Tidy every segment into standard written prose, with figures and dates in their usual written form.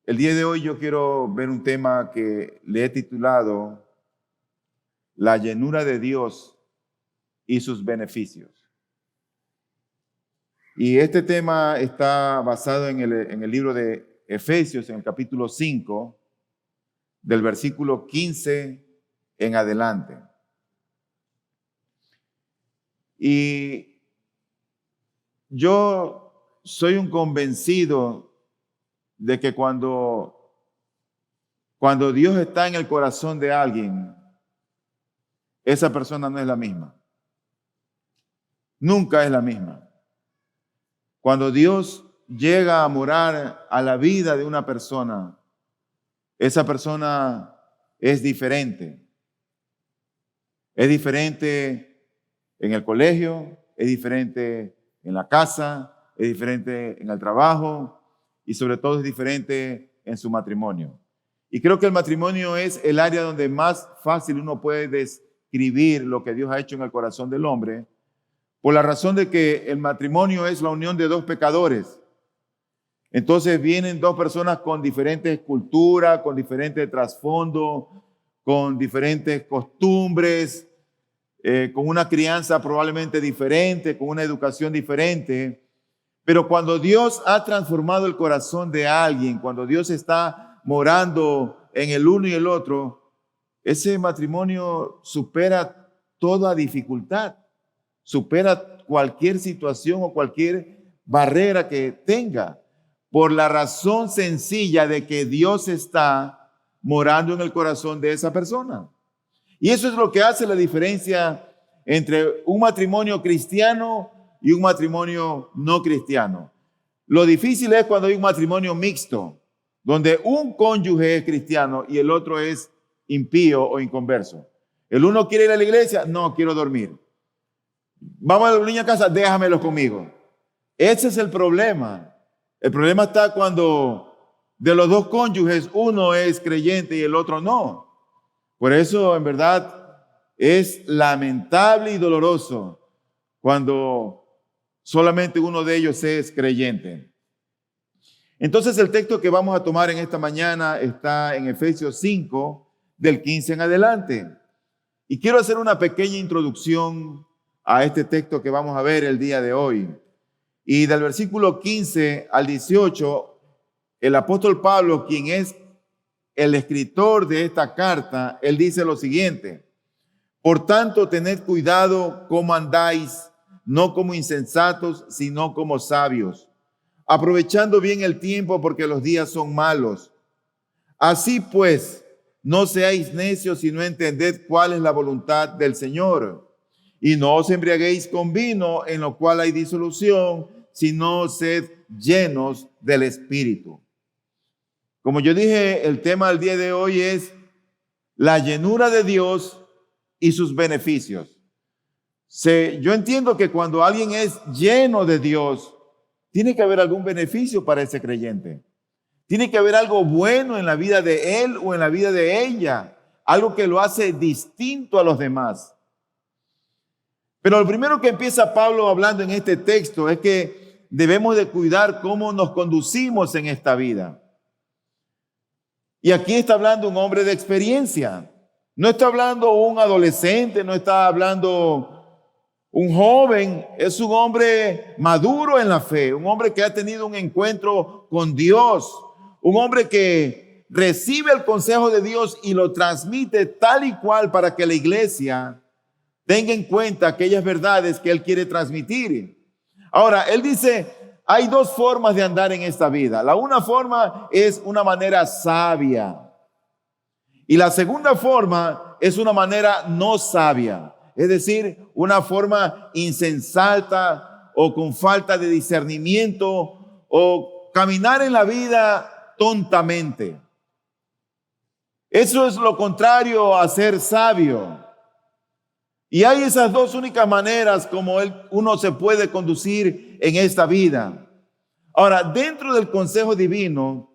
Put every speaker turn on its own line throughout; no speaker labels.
El día de hoy yo quiero ver un tema que le he titulado La llenura de Dios y sus beneficios. Y este tema está basado en el libro de Efesios, en el capítulo 5, del versículo 15 en adelante. Y yo soy un convencido de que cuando Dios está en el corazón de alguien, esa persona no es la misma. Nunca es la misma. Cuando Dios llega a morar a la vida de una persona, esa persona es diferente. Es diferente en el colegio, es diferente en la casa, es diferente en el trabajo y sobre todo es diferente en su matrimonio. Y creo que el matrimonio es el área donde más fácil uno puede describir lo que Dios ha hecho en el corazón del hombre, por la razón de que el matrimonio es la unión de dos pecadores. Entonces vienen dos personas con diferentes culturas, con diferentes trasfondos, con diferentes costumbres, con una crianza probablemente diferente, con una educación diferente. Pero cuando Dios ha transformado el corazón de alguien, cuando Dios está morando en el uno y el otro, ese matrimonio supera toda dificultad, supera cualquier situación o cualquier barrera que tenga, por la razón sencilla de que Dios está morando en el corazón de esa persona. Y eso es lo que hace la diferencia entre un matrimonio cristiano y un matrimonio no cristiano. Lo difícil es cuando hay un matrimonio mixto, donde un cónyuge es cristiano y el otro es impío o inconverso. El uno quiere ir a la iglesia, no, quiero dormir. Vamos a los niños a casa, déjamelos conmigo. Ese es el problema. El problema está cuando de los dos cónyuges uno es creyente y el otro no. Por eso, en verdad, es lamentable y doloroso cuando solamente uno de ellos es creyente. Entonces, el texto que vamos a tomar en esta mañana está en Efesios 5, del 15 en adelante. Y quiero hacer una pequeña introducción a este texto que vamos a ver el día de hoy. Y del versículo 15 al 18, el apóstol Pablo, quien es el escritor de esta carta, él dice lo siguiente: por tanto, tened cuidado cómo andáis, no como insensatos, sino como sabios, aprovechando bien el tiempo porque los días son malos. Así pues, no seáis necios, sino entended cuál es la voluntad del Señor. Y no os embriaguéis con vino, en lo cual hay disolución, sino sed llenos del Espíritu. Como yo dije, el tema del día de hoy es la llenura de Dios y sus beneficios. Yo entiendo que cuando alguien es lleno de Dios, tiene que haber algún beneficio para ese creyente. Tiene que haber algo bueno en la vida de él o en la vida de ella, algo que lo hace distinto a los demás. Pero lo primero que empieza Pablo hablando en este texto es que debemos de cuidar cómo nos conducimos en esta vida. Y aquí está hablando un hombre de experiencia. No está hablando un adolescente, no está hablando un joven, es un hombre maduro en la fe, un hombre que ha tenido un encuentro con Dios, un hombre que recibe el consejo de Dios y lo transmite tal y cual para que la iglesia tenga en cuenta aquellas verdades que él quiere transmitir. Ahora, él dice, hay dos formas de andar en esta vida. La una forma es una manera sabia y la segunda forma es una manera no sabia. Es decir, una forma insensata o con falta de discernimiento o caminar en la vida tontamente. Eso es lo contrario a ser sabio. Y hay esas dos únicas maneras como uno se puede conducir en esta vida. Ahora, dentro del consejo divino,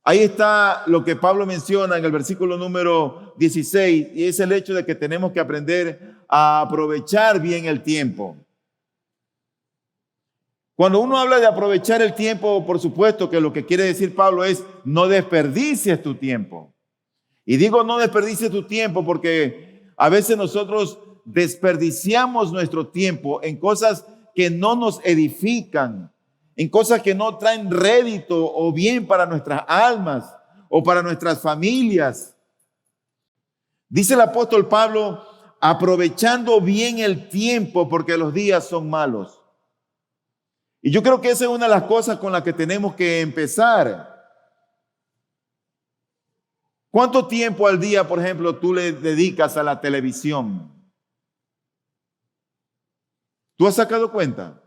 ahí está lo que Pablo menciona en el versículo número 16, y es el hecho de que tenemos que aprender a aprovechar bien el tiempo. Cuando uno habla de aprovechar el tiempo, por supuesto que lo que quiere decir Pablo es no desperdicies tu tiempo. Y digo no desperdicies tu tiempo porque a veces nosotros desperdiciamos nuestro tiempo en cosas que no nos edifican, en cosas que no traen rédito o bien para nuestras almas o para nuestras familias. Dice el apóstol Pablo, aprovechando bien el tiempo porque los días son malos. Y yo creo que esa es una de las cosas con las que tenemos que empezar. ¿Cuánto tiempo al día, por ejemplo, tú le dedicas a la televisión? ¿Tú has sacado cuenta?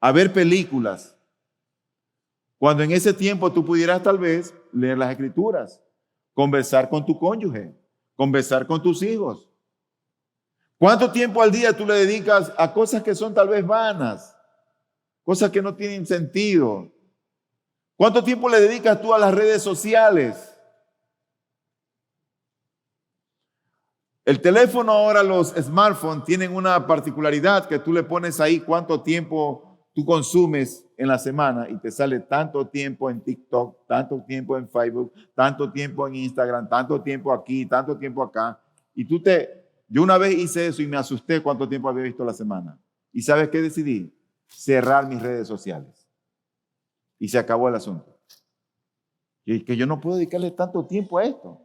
A ver películas. Cuando en ese tiempo tú pudieras tal vez leer las escrituras, conversar con tu cónyuge, conversar con tus hijos. ¿Cuánto tiempo al día tú le dedicas a cosas que son tal vez vanas? Cosas que no tienen sentido. ¿Cuánto tiempo le dedicas tú a las redes sociales? El teléfono ahora, los smartphones, tienen una particularidad que tú le pones ahí cuánto tiempo tú consumes en la semana y te sale tanto tiempo en TikTok, tanto tiempo en Facebook, tanto tiempo en Instagram, tanto tiempo aquí, tanto tiempo acá. Y yo una vez hice eso y me asusté cuánto tiempo había visto la semana. ¿Y sabes qué decidí? Cerrar mis redes sociales. Y se acabó el asunto. Y que yo no puedo dedicarle tanto tiempo a esto.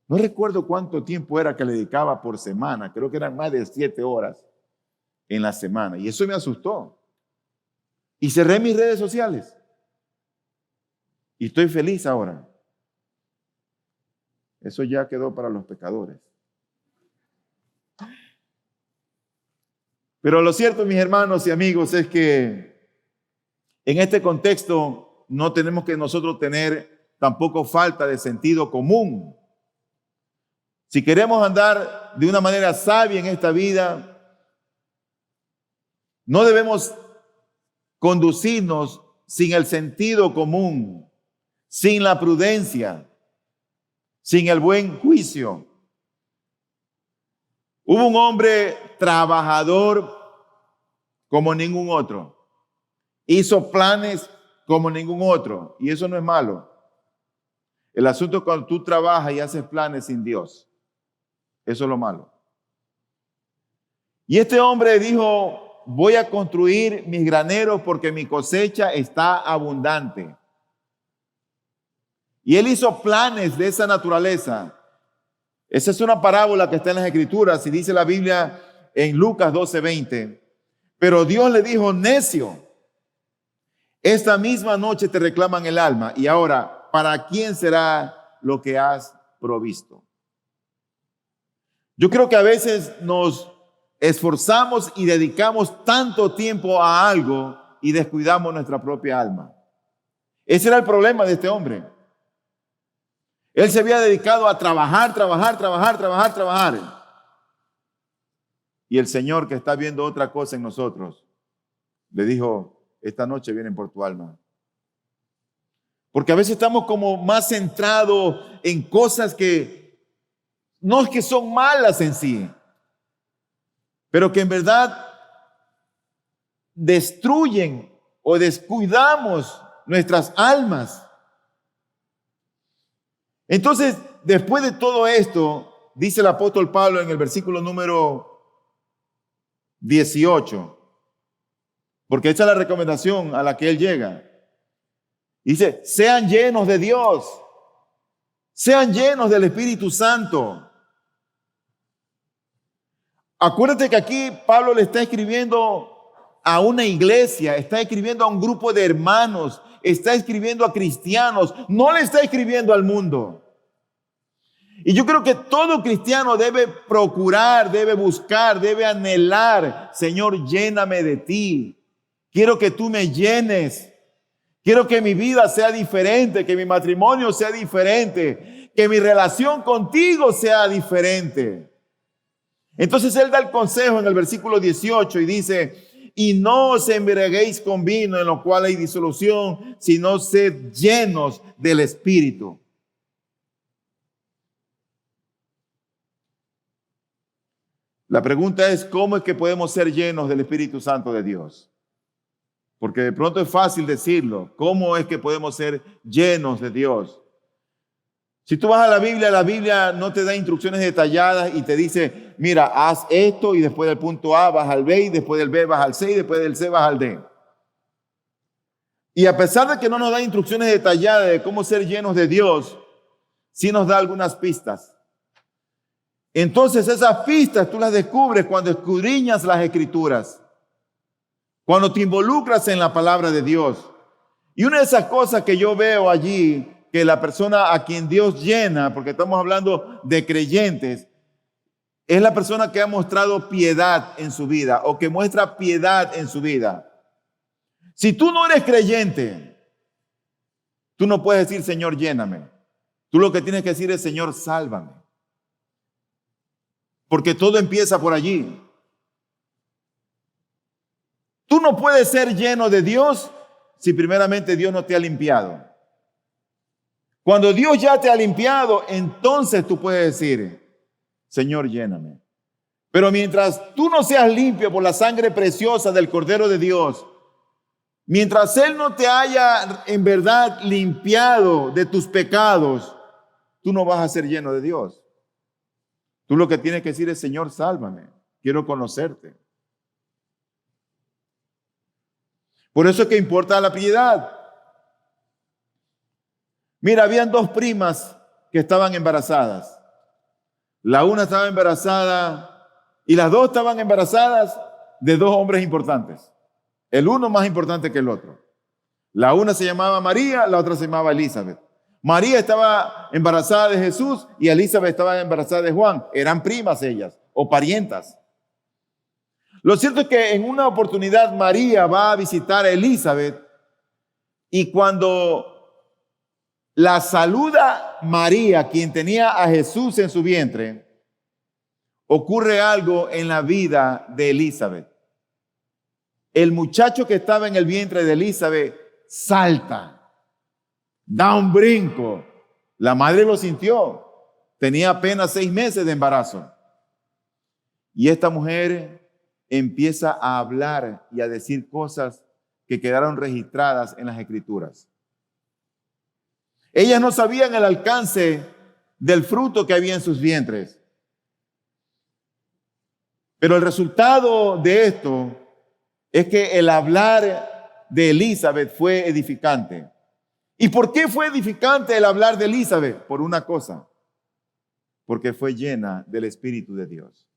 No recuerdo cuánto tiempo era que le dedicaba por semana. Creo que eran más de 7 horas en la semana. Y eso me asustó. Y cerré mis redes sociales. Y estoy feliz ahora. Eso ya quedó para los pecadores. Pero lo cierto, mis hermanos y amigos, es que en este contexto no tenemos que nosotros tener tampoco falta de sentido común. Si queremos andar de una manera sabia en esta vida, no debemos conducirnos sin el sentido común, sin la prudencia, sin el buen juicio. Hubo un hombre trabajador como ningún otro. Hizo planes como ningún otro. Y eso no es malo. El asunto es cuando tú trabajas y haces planes sin Dios. Eso es lo malo. Y este hombre dijo, voy a construir mis graneros porque mi cosecha está abundante. Y él hizo planes de esa naturaleza. Esa es una parábola que está en las Escrituras y dice la Biblia en Lucas 12:20. Pero Dios le dijo, necio, esta misma noche te reclaman el alma y ahora, ¿para quién será lo que has provisto? Yo creo que a veces nos esforzamos y dedicamos tanto tiempo a algo y descuidamos nuestra propia alma. Ese era el problema de este hombre. Él se había dedicado a trabajar. Y el Señor, que está viendo otra cosa en nosotros, le dijo, esta noche vienen por tu alma. Porque a veces estamos como más centrados en cosas que no es que son malas en sí, pero que en verdad destruyen o descuidamos nuestras almas. Entonces, después de todo esto, dice el apóstol Pablo en el versículo número 18, porque esa es la recomendación a la que él llega. Dice, sean llenos de Dios, sean llenos del Espíritu Santo. Acuérdate que aquí Pablo le está escribiendo a una iglesia, está escribiendo a un grupo de hermanos, está escribiendo a cristianos, no le está escribiendo al mundo. Y yo creo que todo cristiano debe procurar, debe buscar, debe anhelar, Señor, lléname de ti. Quiero que tú me llenes. Quiero que mi vida sea diferente, que mi matrimonio sea diferente, que mi relación contigo sea diferente. Entonces él da el consejo en el versículo 18 y dice, y no os embriaguéis con vino en lo cual hay disolución, sino sed llenos del Espíritu. La pregunta es, ¿cómo es que podemos ser llenos del Espíritu Santo de Dios? Porque de pronto es fácil decirlo. ¿Cómo es que podemos ser llenos de Dios? Si tú vas a la Biblia no te da instrucciones detalladas y te dice, mira, haz esto y después del punto A vas al B y después del B vas al C y después del C vas al D. Y a pesar de que no nos da instrucciones detalladas de cómo ser llenos de Dios, sí nos da algunas pistas. Entonces esas pistas tú las descubres cuando escudriñas las Escrituras, cuando te involucras en la palabra de Dios. Y una de esas cosas que yo veo allí, que la persona a quien Dios llena, porque estamos hablando de creyentes, es la persona que ha mostrado piedad en su vida o que muestra piedad en su vida. Si tú no eres creyente, tú no puedes decir, Señor, lléname. Tú lo que tienes que decir es, Señor, sálvame. Porque todo empieza por allí. Tú no puedes ser lleno de Dios si primeramente Dios no te ha limpiado. Cuando Dios ya te ha limpiado, entonces tú puedes decir, Señor, lléname. Pero mientras tú no seas limpio por la sangre preciosa del Cordero de Dios, mientras Él no te haya en verdad limpiado de tus pecados, tú no vas a ser lleno de Dios. Tú lo que tienes que decir es, Señor, sálvame. Quiero conocerte. Por eso es que importa la piedad. Mira, habían dos primas que estaban embarazadas. La una estaba embarazada y las dos estaban embarazadas de dos hombres importantes. El uno más importante que el otro. La una se llamaba María, la otra se llamaba Elizabeth. María estaba embarazada de Jesús y Elizabeth estaba embarazada de Juan. Eran primas ellas o parientas. Lo cierto es que en una oportunidad María va a visitar a Elizabeth y cuando la saluda María, quien tenía a Jesús en su vientre, ocurre algo en la vida de Elizabeth. El muchacho que estaba en el vientre de Elizabeth salta, da un brinco. La madre lo sintió. Tenía apenas 6 meses de embarazo. Y esta mujer empieza a hablar y a decir cosas que quedaron registradas en las Escrituras. Ellas no sabían el alcance del fruto que había en sus vientres. Pero el resultado de esto es que el hablar de Elizabeth fue edificante. ¿Y por qué fue edificante el hablar de Elizabeth? Por una cosa, porque fue llena del Espíritu de Dios.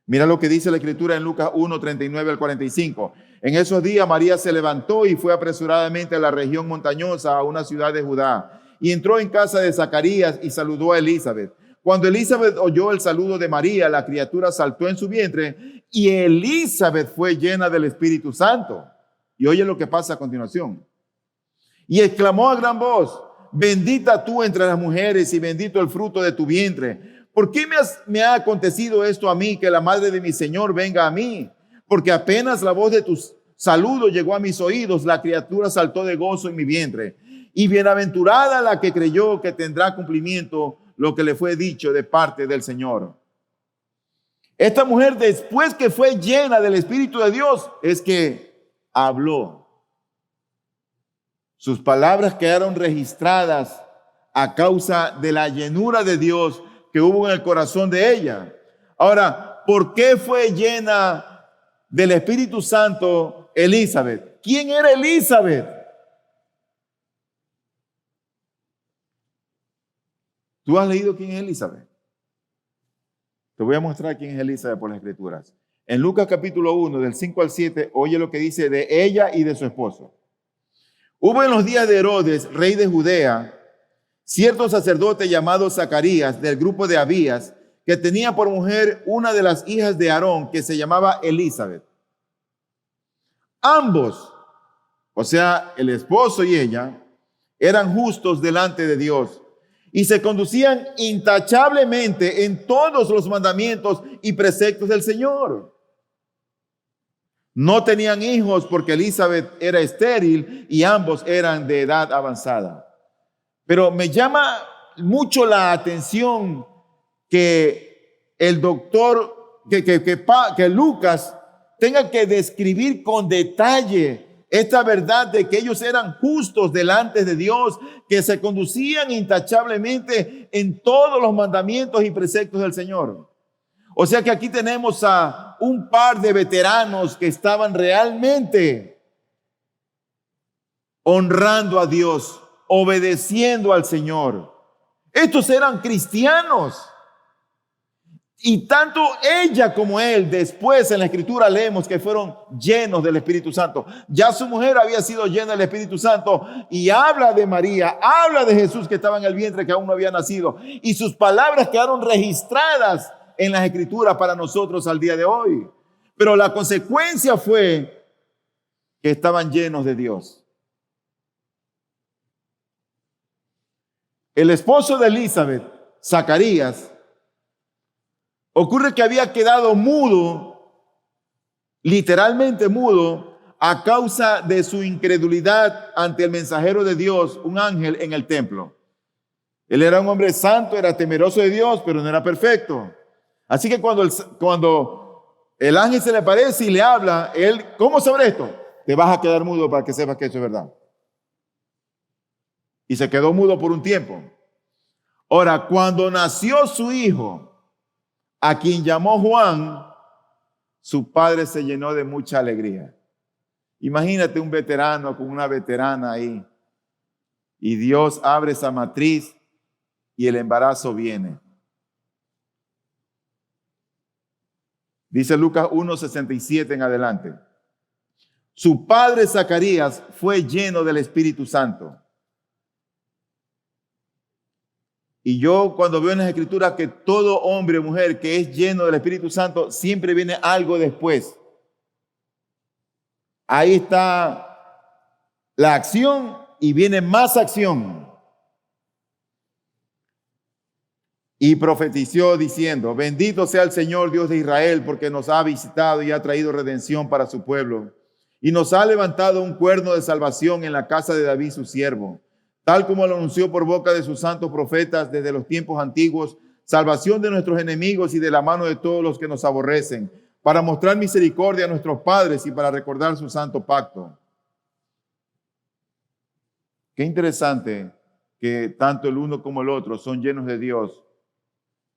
Mira lo que dice la Escritura en Lucas 1, 39 al 45. En esos días María se levantó y fue apresuradamente a la región montañosa, a una ciudad de Judá, y entró en casa de Zacarías y saludó a Elizabeth. Cuando Elizabeth oyó el saludo de María, la criatura saltó en su vientre y Elizabeth fue llena del Espíritu Santo. Y oye lo que pasa a continuación. Y exclamó a gran voz, bendita tú entre las mujeres y bendito el fruto de tu vientre. ¿Por qué me ha acontecido esto a mí, que la madre de mi Señor venga a mí? Porque apenas la voz de tu saludo llegó a mis oídos, la criatura saltó de gozo en mi vientre. Y bienaventurada la que creyó que tendrá cumplimiento lo que le fue dicho de parte del Señor. Esta mujer, después que fue llena del Espíritu de Dios, es que habló. Sus palabras quedaron registradas a causa de la llenura de Dios que hubo en el corazón de ella. Ahora, ¿por qué fue llena del Espíritu Santo Elizabeth? ¿Quién era Elizabeth? ¿Tú has leído quién es Elizabeth? Te voy a mostrar quién es Elizabeth por las Escrituras. En Lucas capítulo 1, del 5 al 7, oye lo que dice de ella y de su esposo. Hubo en los días de Herodes, rey de Judea, cierto sacerdote llamado Zacarías, del grupo de Abías, que tenía por mujer una de las hijas de Aarón, que se llamaba Elizabeth. Ambos, o sea, el esposo y ella, eran justos delante de Dios y se conducían intachablemente en todos los mandamientos y preceptos del Señor. No tenían hijos porque Elizabeth era estéril y ambos eran de edad avanzada. Pero me llama mucho la atención que el doctor, que Lucas tenga que describir con detalle esta verdad de que ellos eran justos delante de Dios, que se conducían intachablemente en todos los mandamientos y preceptos del Señor. O sea que aquí tenemos a un par de veteranos que estaban realmente honrando a Dios, obedeciendo al Señor. Estos eran cristianos. Y tanto ella como él, después en la Escritura leemos que fueron llenos del Espíritu Santo. Ya su mujer había sido llena del Espíritu Santo y habla de María, habla de Jesús que estaba en el vientre que aún no había nacido. Y sus palabras quedaron registradas en las Escrituras para nosotros al día de hoy. Pero la consecuencia fue que estaban llenos de Dios. El esposo de Elizabeth, Zacarías, ocurre que había quedado mudo, literalmente mudo, a causa de su incredulidad ante el mensajero de Dios, un ángel en el templo. Él era un hombre santo, era temeroso de Dios, pero no era perfecto. Así que cuando el ángel se le aparece y le habla, él, ¿cómo sabrá esto? Te vas a quedar mudo para que sepas que eso es verdad. Y se quedó mudo por un tiempo. Ahora, cuando nació su hijo, a quien llamó Juan, su padre se llenó de mucha alegría. Imagínate un veterano con una veterana ahí. Y Dios abre esa matriz y el embarazo viene. Dice Lucas 1:67 en adelante. Su padre Zacarías fue lleno del Espíritu Santo. Y yo cuando veo en las Escrituras que todo hombre o mujer que es lleno del Espíritu Santo, siempre viene algo después. Ahí está la acción y viene más acción. Y profetizó diciendo, bendito sea el Señor Dios de Israel, porque nos ha visitado y ha traído redención para su pueblo. Y nos ha levantado un cuerno de salvación en la casa de David su siervo, tal como lo anunció por boca de sus santos profetas desde los tiempos antiguos, salvación de nuestros enemigos y de la mano de todos los que nos aborrecen, para mostrar misericordia a nuestros padres y para recordar su santo pacto. Qué interesante que tanto el uno como el otro son llenos de Dios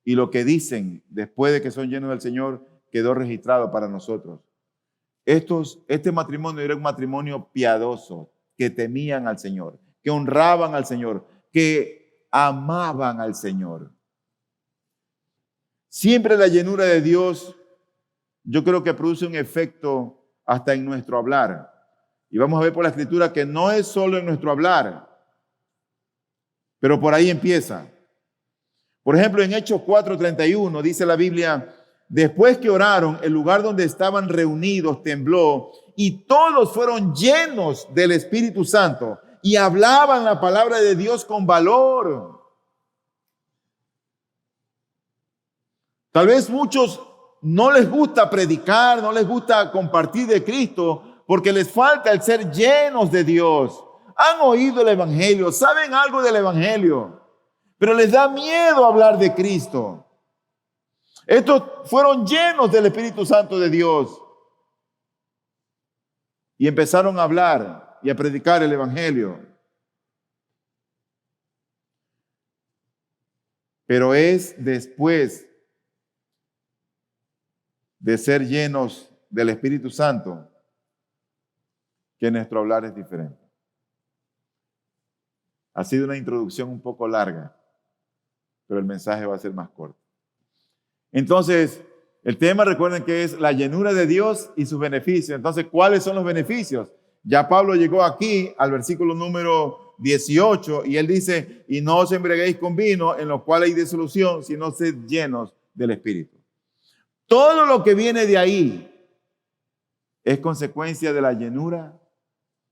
y lo que dicen después de que son llenos del Señor quedó registrado para nosotros. Este matrimonio era un matrimonio piadoso, que temían al Señor, que honraban al Señor, que amaban al Señor. Siempre la llenura de Dios, yo creo que produce un efecto hasta en nuestro hablar. Y vamos a ver por la Escritura que no es solo en nuestro hablar, pero por ahí empieza. Por ejemplo, en Hechos 4:31 dice la Biblia, después que oraron, el lugar donde estaban reunidos tembló y todos fueron llenos del Espíritu Santo y hablaban la palabra de Dios con valor. Tal vez muchos no les gusta predicar, no les gusta compartir de Cristo porque les falta el ser llenos de Dios. Han oído el Evangelio, saben algo del Evangelio, pero les da miedo hablar de Cristo. Estos fueron llenos del Espíritu Santo de Dios y empezaron a hablar y a predicar el Evangelio. Pero es después de ser llenos del Espíritu Santo que nuestro hablar es diferente. Ha sido una introducción un poco larga, pero el mensaje va a ser más corto. Entonces, el tema, recuerden que es la llenura de Dios y sus beneficios. Entonces, ¿cuáles son los beneficios? Ya Pablo llegó aquí al versículo número 18 y él dice, y no os embriaguéis con vino en lo cual hay disolución, sino sed llenos del Espíritu. Todo lo que viene de ahí es consecuencia de la llenura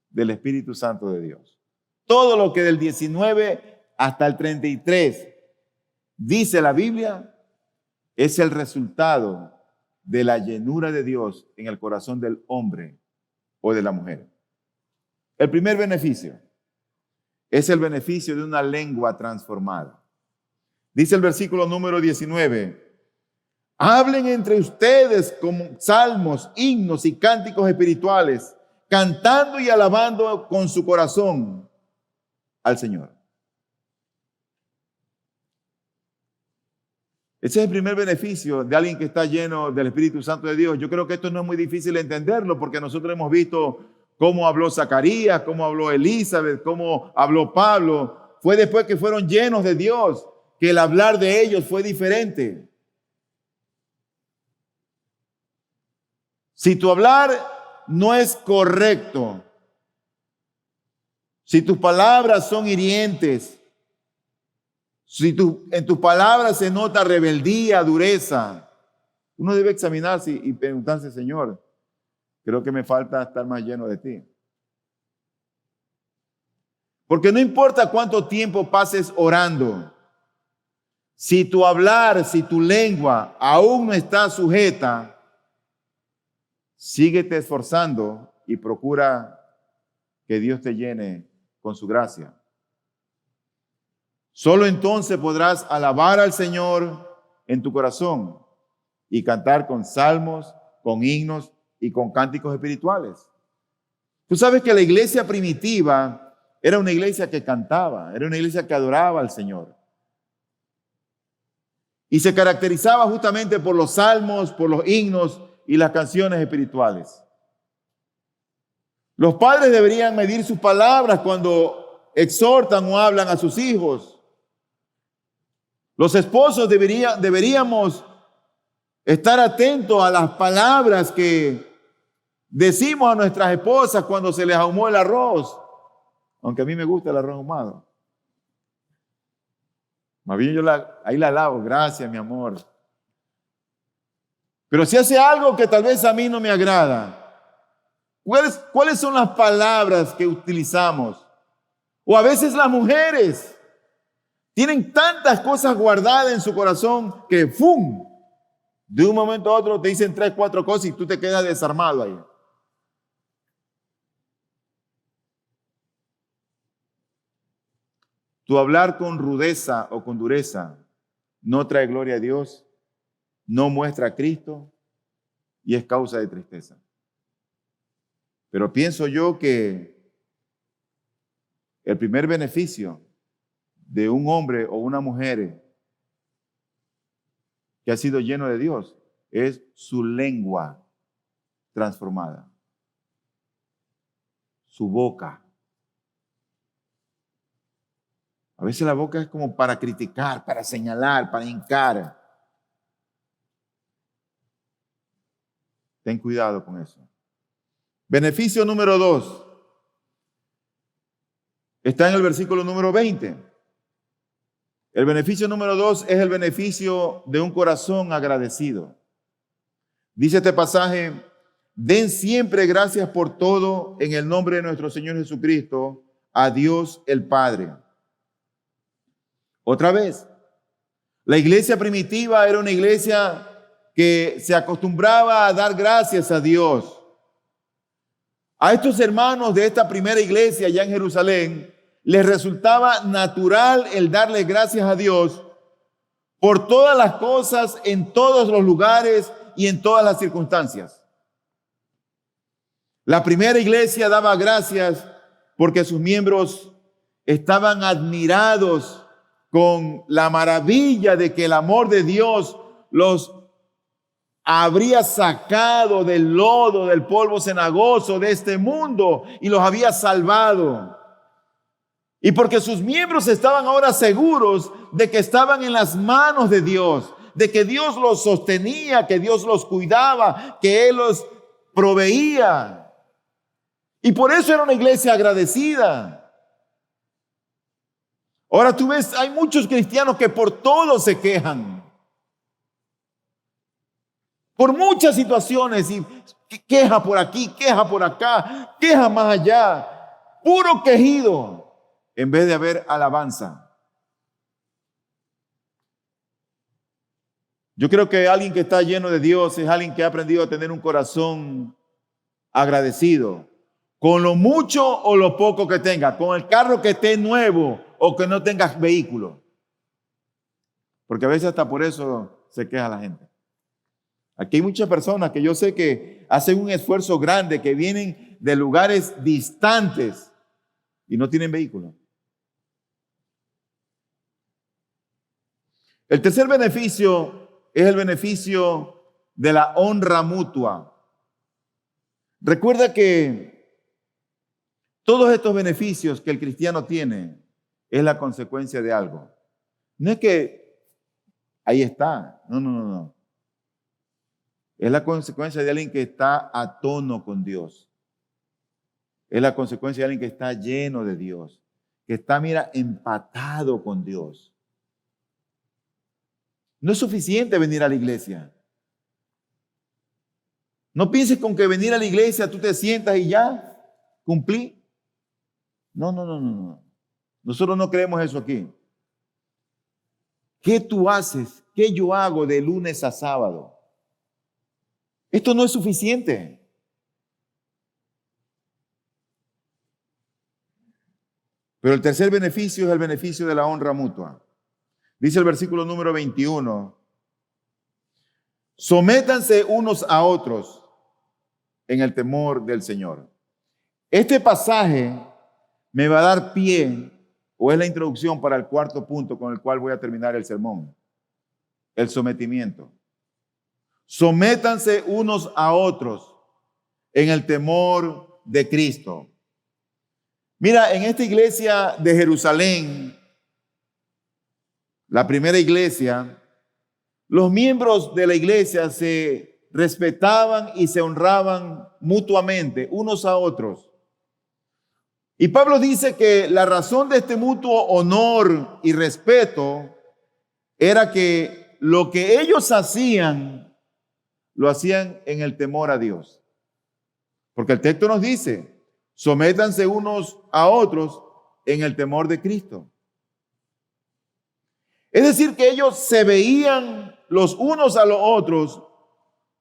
del Espíritu Santo de Dios. Todo lo que del 19 hasta el 33 dice la Biblia es el resultado de la llenura de Dios en el corazón del hombre o de la mujer. El primer beneficio es el beneficio de una lengua transformada. Dice el versículo número 19, Hablen entre ustedes con salmos, himnos y cánticos espirituales, cantando y alabando con su corazón al Señor. Ese es el primer beneficio de alguien que está lleno del Espíritu Santo de Dios. Yo creo que esto no es muy difícil entenderlo porque nosotros hemos visto cómo habló Zacarías, cómo habló Elizabeth, cómo habló Pablo. Fue después que fueron llenos de Dios que el hablar de ellos fue diferente. Si tu hablar no es correcto, si tus palabras son hirientes, si en tus palabras se nota rebeldía, dureza, uno debe examinarse y preguntarse, Señor, creo que me falta estar más lleno de ti. Porque no importa cuánto tiempo pases orando, si tu hablar, si tu lengua aún no está sujeta, síguete esforzando y procura que Dios te llene con su gracia. Solo entonces podrás alabar al Señor en tu corazón y cantar con salmos, con himnos y con cánticos espirituales. Tú sabes que la iglesia primitiva era una iglesia que cantaba, era una iglesia que adoraba al Señor. Y se caracterizaba justamente por los salmos, por los himnos y las canciones espirituales. Los padres deberían medir sus palabras cuando exhortan o hablan a sus hijos. Los esposos deberíamos estar atentos a las palabras que decimos a nuestras esposas cuando se les ahumó el arroz, aunque a mí me gusta el arroz ahumado. Más bien ahí la lavo, gracias mi amor. Pero si hace algo que tal vez a mí no me agrada, ¿cuáles son las palabras que utilizamos? O a veces las mujeres tienen tantas cosas guardadas en su corazón que ¡fum! De un momento a otro te dicen 3, 4 cosas y tú te quedas desarmado ahí. Tu hablar con rudeza o con dureza no trae gloria a Dios, no muestra a Cristo y es causa de tristeza. Pero pienso yo que el primer beneficio de un hombre o una mujer que ha sido lleno de Dios es su lengua transformada, su boca. A veces la boca es como para criticar, para señalar, para hincar. Ten cuidado con eso. Beneficio número 2. Está en el versículo número 20. El beneficio número 2 es el beneficio de un corazón agradecido. Dice este pasaje, den siempre gracias por todo en el nombre de nuestro Señor Jesucristo, a Dios el Padre. Otra vez, la iglesia primitiva era una iglesia que se acostumbraba a dar gracias a Dios. A estos hermanos de esta primera iglesia allá en Jerusalén, les resultaba natural el darle gracias a Dios por todas las cosas, en todos los lugares y en todas las circunstancias. La primera iglesia daba gracias porque sus miembros estaban admirados con la maravilla de que el amor de Dios los habría sacado del lodo, del polvo cenagoso de este mundo y los había salvado. Y porque sus miembros estaban ahora seguros de que estaban en las manos de Dios, de que Dios los sostenía, que Dios los cuidaba, que Él los proveía. Y por eso era una iglesia agradecida. Ahora tú ves, hay muchos cristianos que por todo se quejan. Por muchas situaciones y queja por aquí, queja por acá, queja más allá. Puro quejido. En vez de haber alabanza. Yo creo que alguien que está lleno de Dios es alguien que ha aprendido a tener un corazón agradecido. Con lo mucho o lo poco que tenga. Con el carro que esté nuevo o que no tengas vehículo. Porque a veces hasta por eso se queja la gente. Aquí hay muchas personas que yo sé que hacen un esfuerzo grande, que vienen de lugares distantes y no tienen vehículo. El tercer beneficio es el beneficio de la honra mutua. Recuerda que todos estos beneficios que el cristiano tiene es la consecuencia de algo. No es que ahí está, no. Es la consecuencia de alguien que está a tono con Dios. Es la consecuencia de alguien que está lleno de Dios, que está, mira, empatado con Dios. No es suficiente venir a la iglesia. No pienses con que venir a la iglesia tú te sientas y ya cumplí. No. Nosotros no creemos eso aquí. ¿Qué tú haces? ¿Qué yo hago de lunes a sábado? Esto no es suficiente. Pero el tercer beneficio es el beneficio de la honra mutua. Dice el versículo número 21. Sométanse unos a otros en el temor del Señor. Este pasaje me va a dar pie, o es la introducción para el cuarto punto con el cual voy a terminar el sermón. El sometimiento. Sométanse unos a otros en el temor de Cristo. Mira, en esta iglesia de Jerusalén, la primera iglesia, los miembros de la iglesia se respetaban y se honraban mutuamente unos a otros. Y Pablo dice que la razón de este mutuo honor y respeto era que lo que ellos hacían, lo hacían en el temor a Dios. Porque el texto nos dice, sométanse unos a otros en el temor de Cristo. Es decir, que ellos se veían los unos a los otros,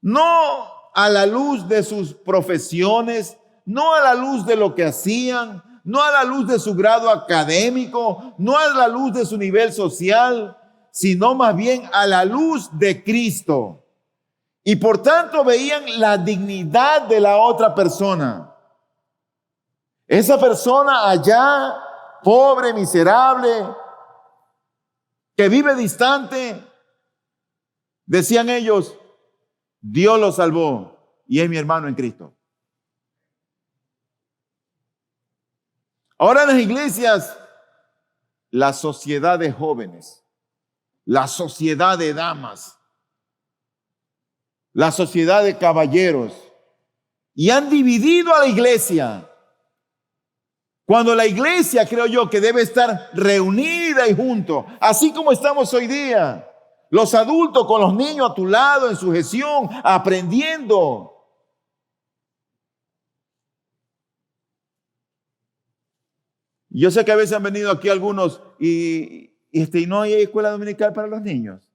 no a la luz de sus profesiones, no a la luz de lo que hacían, no a la luz de su grado académico, no a la luz de su nivel social, sino más bien a la luz de Cristo. Y por tanto veían la dignidad de la otra persona. Esa persona allá, pobre, miserable, que vive distante, decían ellos, Dios lo salvó y es mi hermano en Cristo. Ahora en las iglesias, la sociedad de jóvenes, la sociedad de damas, la sociedad de caballeros, y han dividido a la iglesia. Cuando la iglesia, creo yo, que debe estar reunida y junto, así como estamos hoy día, los adultos con los niños a tu lado en sujeción, aprendiendo. Yo sé que a veces han venido aquí algunos y no hay escuela dominical para los niños.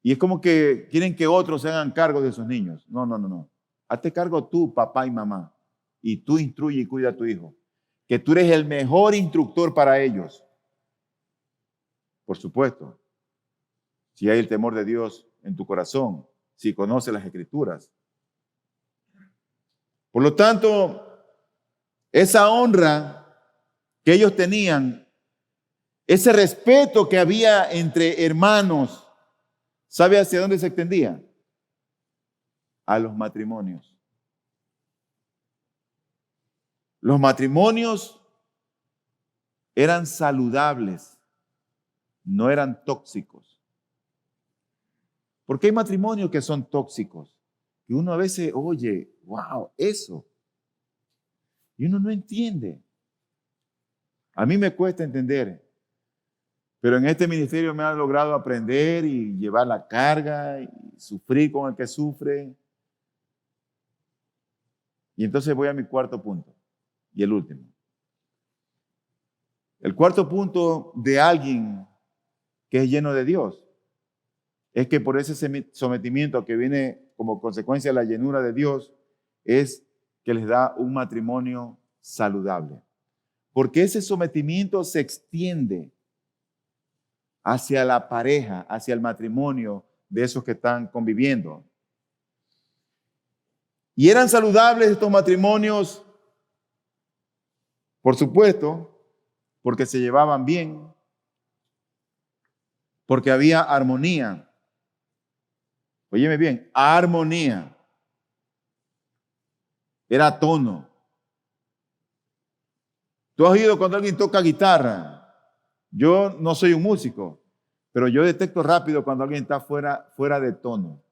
Y es como que quieren que otros se hagan cargo de esos niños. No. Hazte cargo tú, papá y mamá. Y tú instruye y cuida a tu hijo. Que tú eres el mejor instructor para ellos. Por supuesto. Si hay el temor de Dios en tu corazón. Si conoces las Escrituras. Por lo tanto, esa honra que ellos tenían, ese respeto que había entre hermanos, ¿sabe hacia dónde se extendía? A los matrimonios. Los matrimonios eran saludables, no eran tóxicos. Porque hay matrimonios que son tóxicos, que uno a veces oye, wow, eso. Y uno no entiende. A mí me cuesta entender, pero en este ministerio me han logrado aprender y llevar la carga y sufrir con el que sufre. Y entonces voy a mi cuarto punto y el último. El cuarto punto de alguien que es lleno de Dios es que por ese sometimiento que viene como consecuencia de la llenura de Dios es que les da un matrimonio saludable. Porque ese sometimiento se extiende hacia la pareja, hacia el matrimonio de esos que están conviviendo. Y eran saludables estos matrimonios, por supuesto, porque se llevaban bien, porque había armonía. Óyeme bien, armonía. Era tono. ¿Tú has oído cuando alguien toca guitarra? Yo no soy un músico, pero yo detecto rápido cuando alguien está fuera de tono.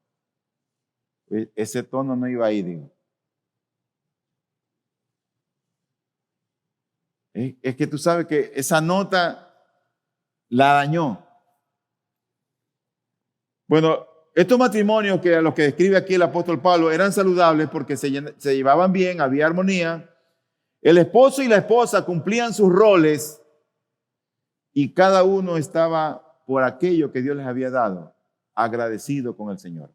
Ese tono no iba ahí, digo. Es que tú sabes que esa nota la dañó. Bueno, estos matrimonios que a los que describe aquí el apóstol Pablo eran saludables porque se llevaban bien, había armonía. El esposo y la esposa cumplían sus roles y cada uno estaba por aquello que Dios les había dado, agradecido con el Señor.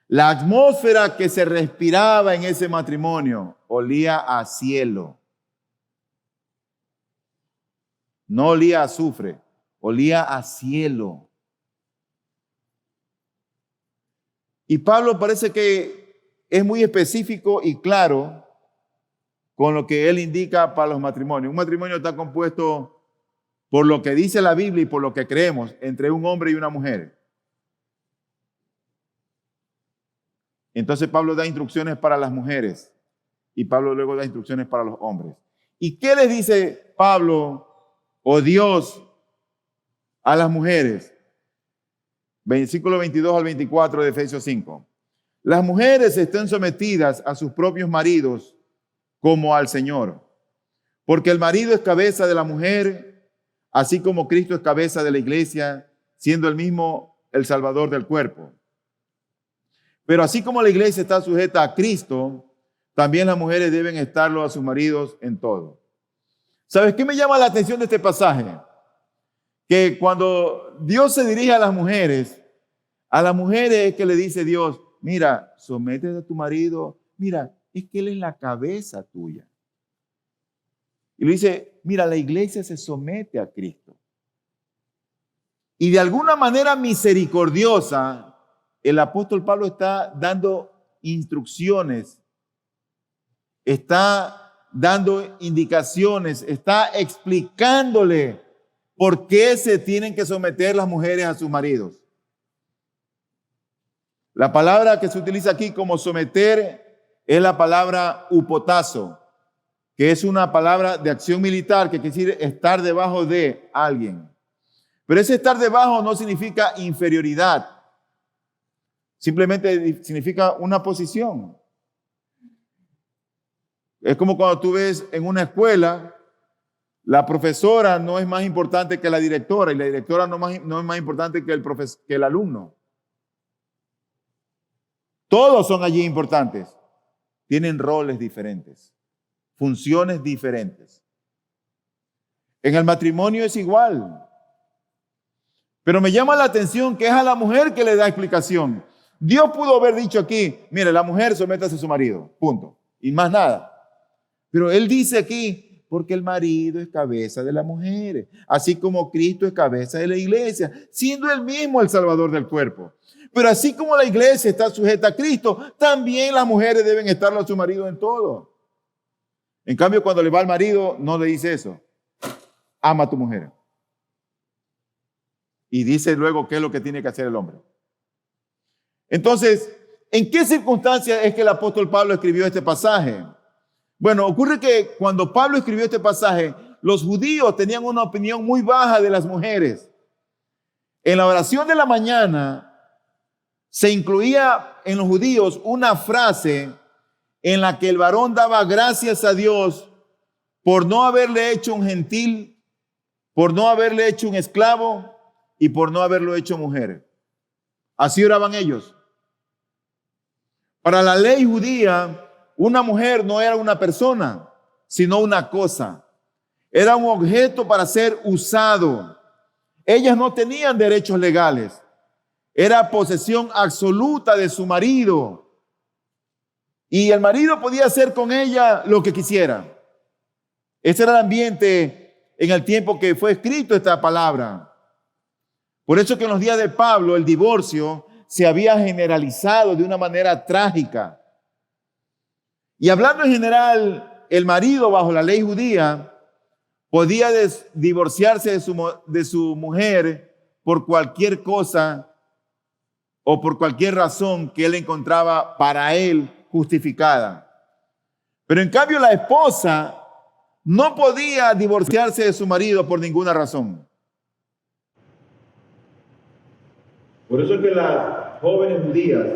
La atmósfera que se respiraba en ese matrimonio olía a cielo. No olía a azufre, olía a cielo. Y Pablo parece que es muy específico y claro con lo que él indica para los matrimonios. Un matrimonio está compuesto por lo que dice la Biblia y por lo que creemos entre un hombre y una mujer. Entonces Pablo da instrucciones para las mujeres y Pablo luego da instrucciones para los hombres. ¿Y qué les dice Pablo o Dios a las mujeres? Versículo 22 al 24 de Efesios 5. Las mujeres estén sometidas a sus propios maridos como al Señor, porque el marido es cabeza de la mujer, así como Cristo es cabeza de la iglesia, siendo el mismo el Salvador del cuerpo. Pero así como la iglesia está sujeta a Cristo, también las mujeres deben estarlo a sus maridos en todo. ¿Sabes qué me llama la atención de este pasaje? Que cuando Dios se dirige a las mujeres es que le dice Dios, mira, sométete a tu marido, mira, es que él es la cabeza tuya. Y le dice, mira, la iglesia se somete a Cristo. Y de alguna manera misericordiosa, el apóstol Pablo está dando instrucciones, está dando indicaciones, está explicándole por qué se tienen que someter las mujeres a sus maridos. La palabra que se utiliza aquí como someter es la palabra upotazo, que es una palabra de acción militar que quiere decir estar debajo de alguien. Pero ese estar debajo no significa inferioridad. Simplemente significa una posición. Es como cuando tú ves en una escuela, la profesora no es más importante que la directora y la directora no es más importante que el alumno. Todos son allí importantes. Tienen roles diferentes, funciones diferentes. En el matrimonio es igual. Pero me llama la atención que es a la mujer que le da explicación. Dios pudo haber dicho aquí, mire, la mujer sométase a su marido, punto. Y más nada. Pero él dice aquí, porque el marido es cabeza de la mujer, así como Cristo es cabeza de la iglesia, siendo él mismo el Salvador del cuerpo. Pero así como la iglesia está sujeta a Cristo, también las mujeres deben estarlo a su marido en todo. En cambio, cuando le va al marido, no le dice eso. Ama a tu mujer. Y dice luego qué es lo que tiene que hacer el hombre. Entonces, ¿en qué circunstancias es que el apóstol Pablo escribió este pasaje? Bueno, ocurre que cuando Pablo escribió este pasaje, los judíos tenían una opinión muy baja de las mujeres. En la oración de la mañana se incluía en los judíos una frase en la que el varón daba gracias a Dios por no haberle hecho un gentil, por no haberle hecho un esclavo y por no haberlo hecho mujer. Así oraban ellos. Para la ley judía, una mujer no era una persona, sino una cosa. Era un objeto para ser usado. Ellas no tenían derechos legales. Era posesión absoluta de su marido. Y el marido podía hacer con ella lo que quisiera. Ese era el ambiente en el tiempo que fue escrito esta palabra. Por eso que en los días de Pablo el divorcio se había generalizado de una manera trágica. Y hablando en general, el marido bajo la ley judía podía divorciarse de su mujer por cualquier cosa o por cualquier razón que él encontraba para él justificada. Pero en cambio la esposa no podía divorciarse de su marido por ninguna razón. Por eso es que las jóvenes judías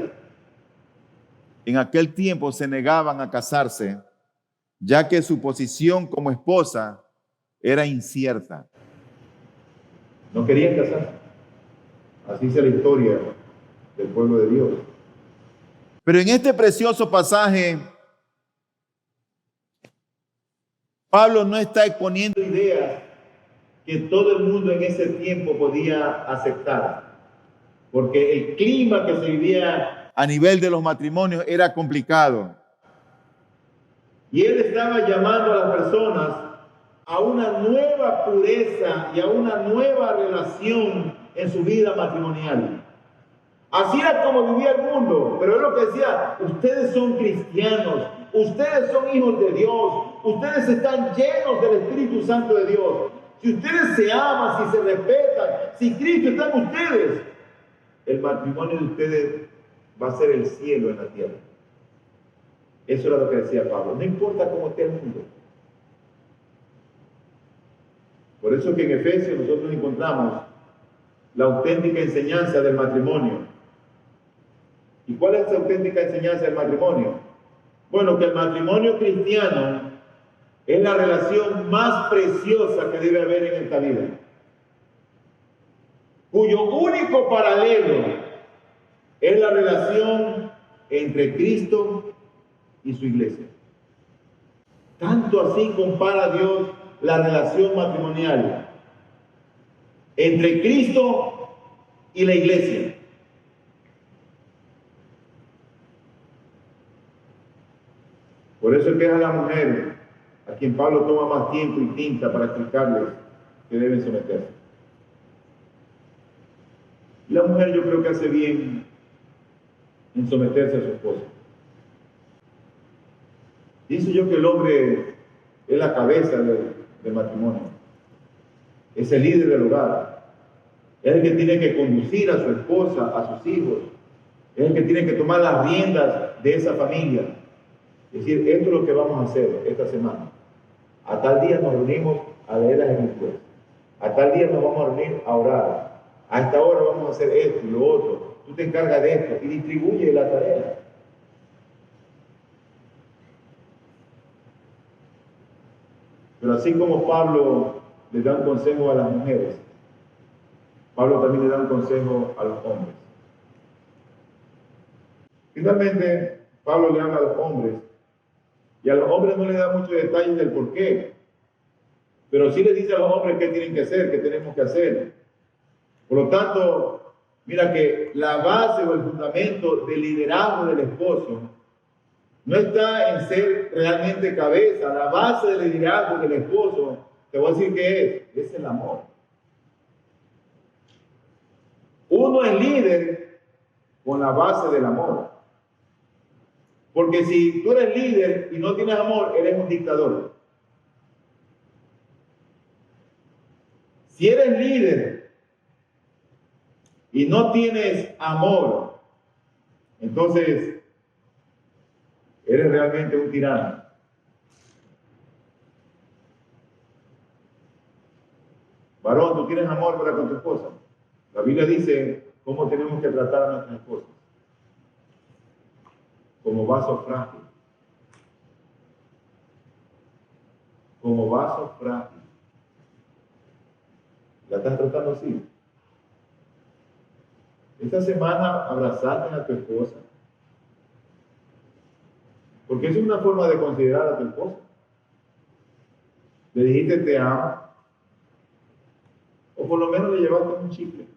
en aquel tiempo se negaban a casarse, ya que su posición como esposa era incierta. No querían casarse. Así es la historia del pueblo de Dios. Pero en este precioso pasaje, Pablo no está exponiendo ideas que todo el mundo en ese tiempo podía aceptar, porque el clima que se vivía a nivel de los matrimonios era complicado. Y él estaba llamando a las personas a una nueva pureza y a una nueva relación en su vida matrimonial. Así era como vivía el mundo, pero es lo que decía: ustedes son cristianos, ustedes son hijos de Dios, ustedes están llenos del Espíritu Santo de Dios. Si ustedes se aman, si se respetan, si Cristo está en ustedes, el matrimonio de ustedes va a ser el cielo en la tierra. Eso era lo que decía Pablo. No importa cómo esté el mundo. Por eso que en Efesios nosotros encontramos la auténtica enseñanza del matrimonio. ¿Y cuál es la auténtica enseñanza del matrimonio? Bueno, que el matrimonio cristiano es la relación más preciosa que debe haber en esta vida, cuyo único paralelo es la relación entre Cristo y su iglesia. Tanto así compara Dios la relación matrimonial entre Cristo y la iglesia. Por eso es que es a la mujer a quien Pablo toma más tiempo y tinta para explicarles que deben someterse. Y la mujer yo creo que hace bien en someterse a su esposo. Dice yo que el hombre es la cabeza del matrimonio, es el líder del hogar, es el que tiene que conducir a su esposa, a sus hijos, es el que tiene que tomar las riendas de esa familia. Es decir, esto es lo que vamos a hacer esta semana. A tal día nos reunimos a leer las escrituras. A tal día nos vamos a reunir a orar. A esta hora vamos a hacer esto y lo otro. Tú te encargas de esto y distribuye la tarea. Pero así como Pablo le da un consejo a las mujeres, Pablo también le da un consejo a los hombres. Finalmente, Pablo le habla a los hombres, y a los hombres no le da muchos detalles del por qué, pero sí le dice a los hombres qué tienen que hacer, qué tenemos que hacer. Por lo tanto, mira que la base o el fundamento del liderazgo del esposo no está en ser realmente cabeza. La base del liderazgo del esposo, te voy a decir qué es el amor. Uno es líder con la base del amor. Porque si tú eres líder y no tienes amor, eres un dictador. Si eres líder y no tienes amor, entonces eres realmente un tirano. Varón, ¿tú tienes amor para con tu esposa? La Biblia dice cómo tenemos que tratar a nuestras esposas. Como vaso frágil. Como vaso frágil. ¿La estás tratando así? Esta semana abrazaste a tu esposa. Porque es una forma de considerar a tu esposa. Le dijiste te amo. O por lo menos le llevaste un chicle.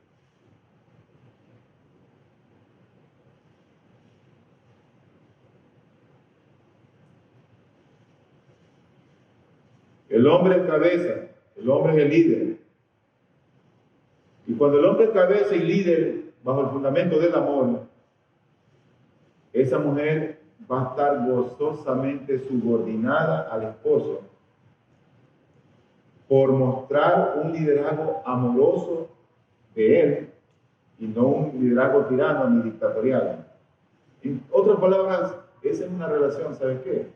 El hombre es cabeza, El hombre es el líder. Y cuando el hombre es cabeza y líder bajo el fundamento del amor, esa mujer va a estar gozosamente subordinada al esposo por mostrar un liderazgo amoroso de él y no un liderazgo tirano ni dictatorial. En otras palabras, esa es una relación, ¿sabes qué?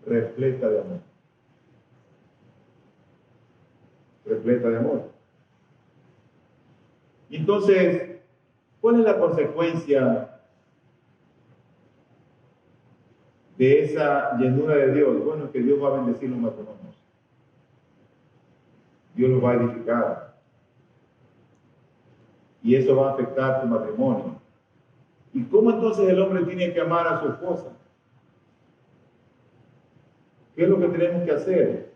Repleta de amor. Repleta de amor. Entonces, ¿cuál es la consecuencia de esa llenura de Dios? Bueno, es que Dios va a bendecir los matrimonios. Dios los va a edificar. Y eso va a afectar tu matrimonio. ¿Y cómo entonces el hombre tiene que amar a su esposa? ¿Qué es lo que tenemos que hacer?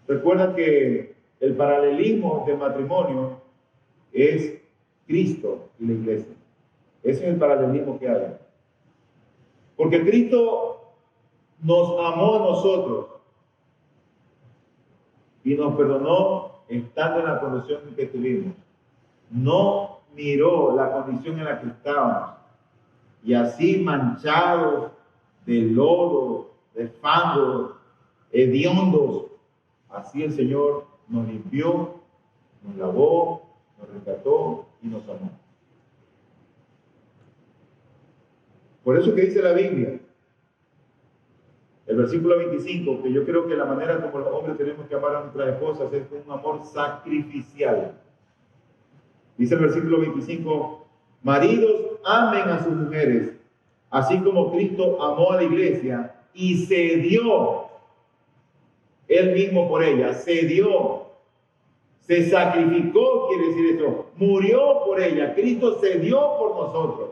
Recuerda que el paralelismo del matrimonio es Cristo y la iglesia. Ese es el paralelismo que hay. Porque Cristo nos amó a nosotros y nos perdonó estando en la condición en que estuvimos. No miró la condición en la que estábamos. Y así manchados de lodo, de fango, hediondos, así el Señor nos limpió, nos lavó, nos rescató y nos amó. Por eso que dice la Biblia, el versículo 25, que yo creo que la manera como los hombres tenemos que amar a nuestras esposas es con un amor sacrificial. Dice el versículo 25, maridos, amen a sus mujeres, así como Cristo amó a la iglesia y se dio él mismo por ella, se dio, se sacrificó, quiere decir eso, murió por ella, Cristo se dio por nosotros.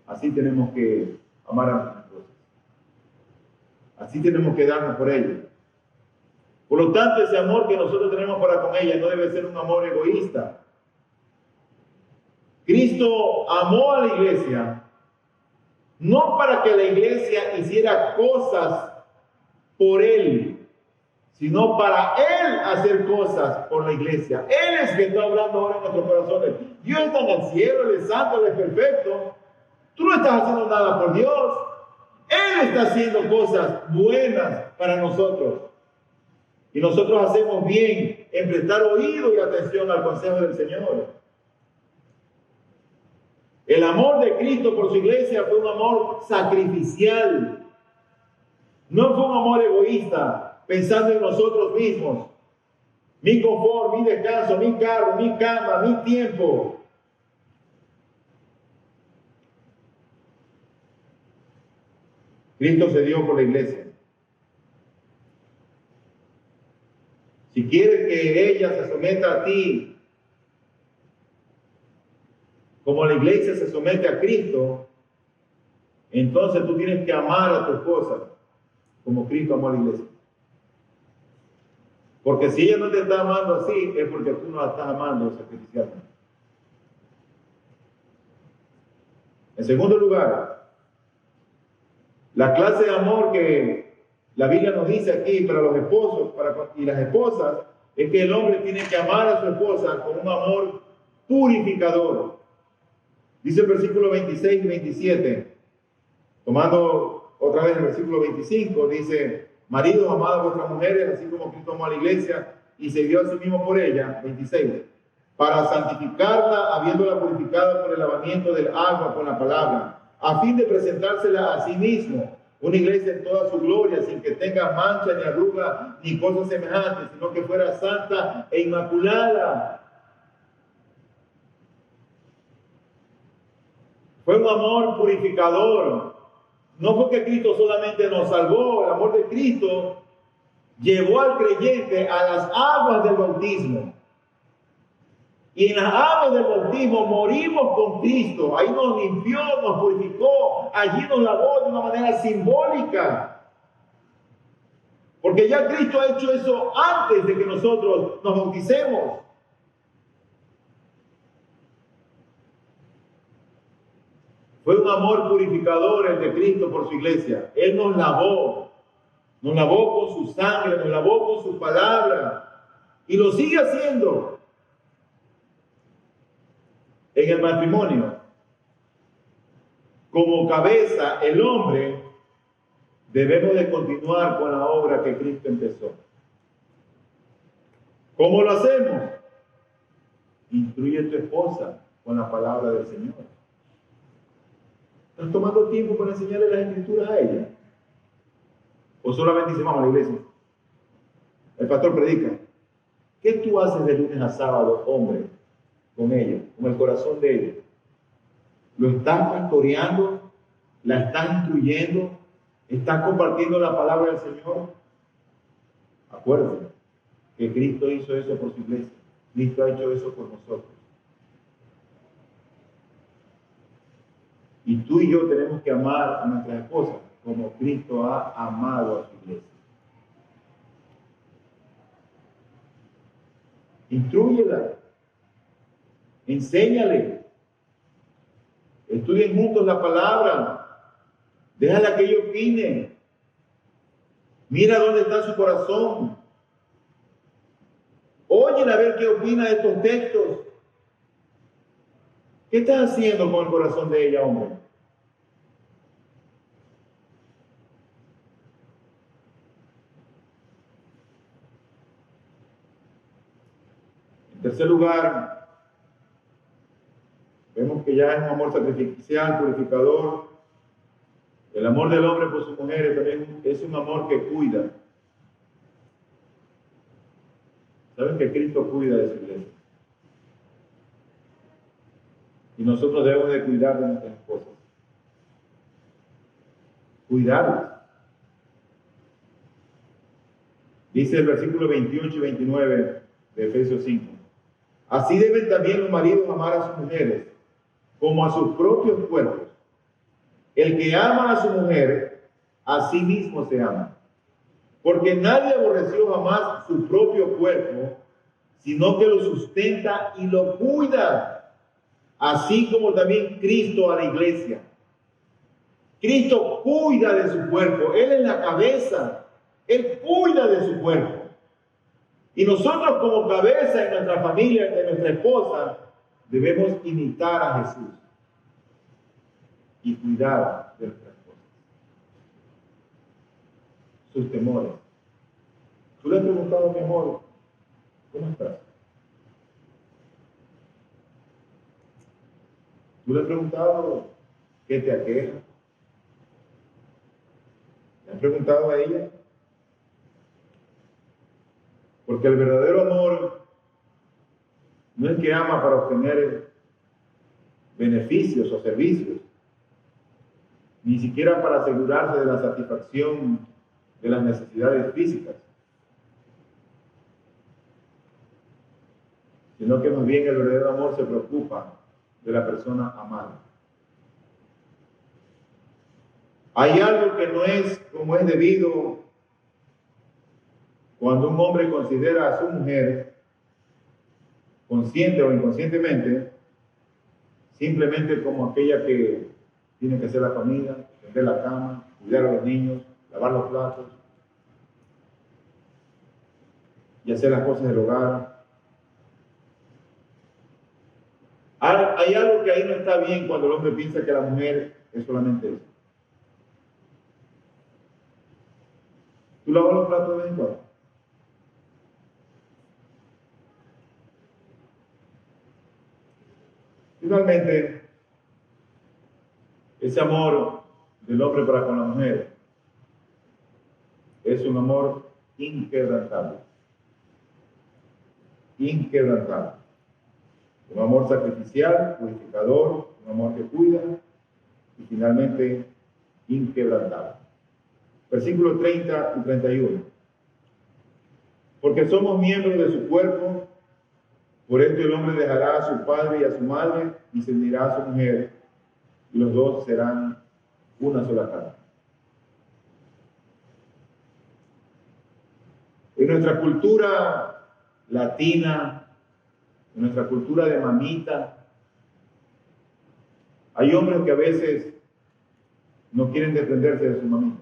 Así tenemos que amar a nuestras esposas. Así tenemos que darnos por ella. Por lo tanto, ese amor que nosotros tenemos para con ella no debe ser un amor egoísta. Cristo amó a la iglesia, no para que la iglesia hiciera cosas por él, sino para él hacer cosas por la iglesia. Él es que está hablando ahora en nuestros corazones. Dios está en el cielo, Él es santo, Él es perfecto. Tú no estás haciendo nada por Dios. Él está haciendo cosas buenas para nosotros. Y nosotros hacemos bien en prestar oído y atención al consejo del Señor. El amor de Cristo por su iglesia fue un amor sacrificial. No fue un amor egoísta, pensando en nosotros mismos. Mi confort, mi descanso, mi carro, mi cama, mi tiempo. Cristo se dio por la iglesia. Si quieres que ella se someta a ti, como la iglesia se somete a Cristo, entonces tú tienes que amar a tu esposa como Cristo amó a la iglesia. Porque si ella no te está amando así, es porque tú no la estás amando sacrificialmente. En segundo lugar, la clase de amor que la Biblia nos dice aquí para los esposos y las esposas es que el hombre tiene que amar a su esposa con un amor purificador. Dice el versículo 26 y 27, tomando otra vez el versículo 25, dice: maridos, amad a vuestras mujeres, así como Cristo amó a la iglesia y se dio a sí mismo por ella, 26, para santificarla, habiéndola purificado por el lavamiento del agua con la palabra, a fin de presentársela a sí mismo, una iglesia en toda su gloria, sin que tenga mancha ni arruga ni cosas semejantes, sino que fuera santa e inmaculada. Fue un amor purificador. No fue que Cristo solamente nos salvó, el amor de Cristo llevó al creyente a las aguas del bautismo. Y en las aguas del bautismo morimos con Cristo. Ahí nos limpió, nos purificó, allí nos lavó de una manera simbólica. Porque ya Cristo ha hecho eso antes de que nosotros nos bauticemos. Fue un amor purificador el de Cristo por su iglesia. Él nos lavó. Nos lavó con su sangre, nos lavó con su palabra y lo sigue haciendo. En el matrimonio, como cabeza, el hombre, debemos de continuar con la obra que Cristo empezó. ¿Cómo lo hacemos? Instruye a tu esposa con la palabra del Señor. ¿Estás tomando tiempo para enseñarle las escrituras a ella? ¿O solamente dice, vamos a la iglesia? El pastor predica. ¿Qué tú haces de lunes a sábado, hombre, con ella, con el corazón de ella? ¿Lo estás pastoreando? ¿La estás instruyendo? ¿Estás compartiendo la palabra del Señor? Acuérdate que Cristo hizo eso por su iglesia. Cristo ha hecho eso por nosotros. Y tú y yo tenemos que amar a nuestras esposas como Cristo ha amado a su iglesia. Instrúyela. Enséñale. Estudien juntos la palabra. Déjala que ella opine. Mira dónde está su corazón. Óyela a ver qué opina de estos textos. ¿Qué estás haciendo con el corazón de ella, hombre? En tercer lugar, vemos que ya es un amor sacrificial, purificador. El amor del hombre por sus mujeres también es un amor que cuida. ¿Saben que Cristo cuida de su iglesia? Y nosotros debemos de cuidar de nuestras esposas. Cuidarlas. Dice el versículo 28 y 29 de Efesios 5. Así deben también los maridos amar a sus mujeres como a sus propios cuerpos. El que ama a su mujer, a sí mismo se ama. Porque nadie aborreció jamás su propio cuerpo, sino que lo sustenta y lo cuida, así como también Cristo a la iglesia. Cristo cuida de su cuerpo, Él es la cabeza, Él cuida de su cuerpo. Y nosotros como cabeza en nuestra familia, en nuestra esposa, debemos imitar a Jesús y cuidar de nuestras cosas, sus temores. Tú le has preguntado, mi amor, ¿cómo estás? Tú le has preguntado qué te aqueja. ¿Le has preguntado a ella? Porque el verdadero amor no es que ama para obtener beneficios o servicios, ni siquiera para asegurarse de la satisfacción de las necesidades físicas, sino que más bien el verdadero amor se preocupa de la persona amada. Hay algo que no es como es debido cuando un hombre considera a su mujer, consciente o inconscientemente, simplemente como aquella que tiene que hacer la comida, tender la cama, cuidar a los niños, lavar los platos y hacer las cosas del hogar. Hay algo que ahí no está bien cuando el hombre piensa que la mujer es solamente eso. ¿Tú lavas los platos de vez en cuando? Finalmente, ese amor del hombre para con la mujer es un amor inquebrantable. Inquebrantable. Un amor sacrificial, purificador, un amor que cuida y finalmente inquebrantable. Versículos 30 y 31. Porque somos miembros de su cuerpo, por esto el hombre dejará a su padre y a su madre y se unirá a su mujer, y los dos serán una sola carne. En nuestra cultura latina, en nuestra cultura de mamita, hay hombres que a veces no quieren desprenderse de su mamita.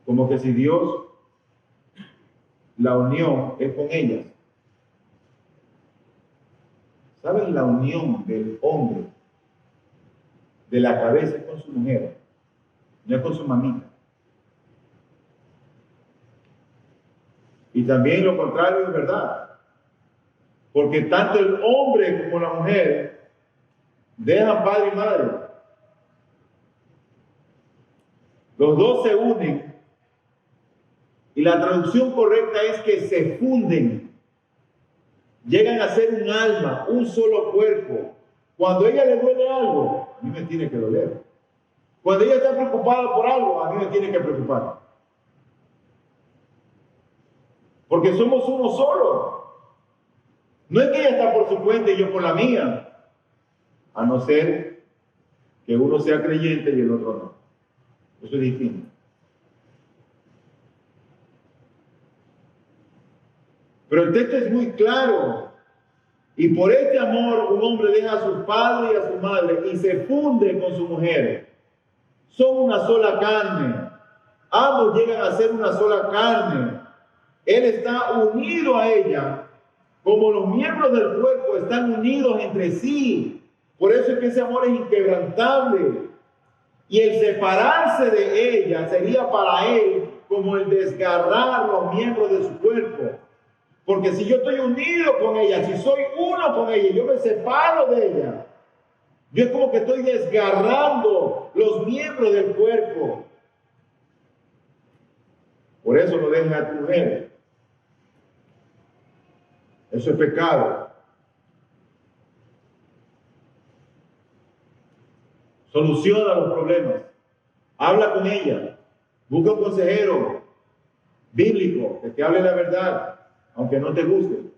Como que si Dios la unión es con ellas. ¿Sabes? La unión del hombre de la cabeza es con su mujer, no es con su mamita. Y también lo contrario es verdad. Porque tanto el hombre como la mujer dejan padre y madre. Los dos se unen. Y la traducción correcta es que se funden. Llegan a ser un alma, un solo cuerpo. Cuando a ella le duele algo, a mí me tiene que doler. Cuando ella está preocupada por algo, a mí me tiene que preocupar. Porque somos uno solo. No es que ella está por su cuenta y yo por la mía. A no ser que uno sea creyente y el otro no. Eso es distinto. Pero el texto es muy claro. Y por este amor un hombre deja a su padre y a su madre y se funde con su mujer. Son una sola carne. Ambos llegan a ser una sola carne. Él está unido a ella, como los miembros del cuerpo están unidos entre sí. Por eso es que ese amor es inquebrantable. Y el separarse de ella sería para él como el desgarrar los miembros de su cuerpo. Porque si yo estoy unido con ella, si soy uno con ella, yo me separo de ella. Yo es como que estoy desgarrando los miembros del cuerpo. Por eso no dejes a tu mujer. Eso es pecado. Soluciona los problemas. Habla con ella. Busca un consejero bíblico que te hable la verdad, aunque no te guste.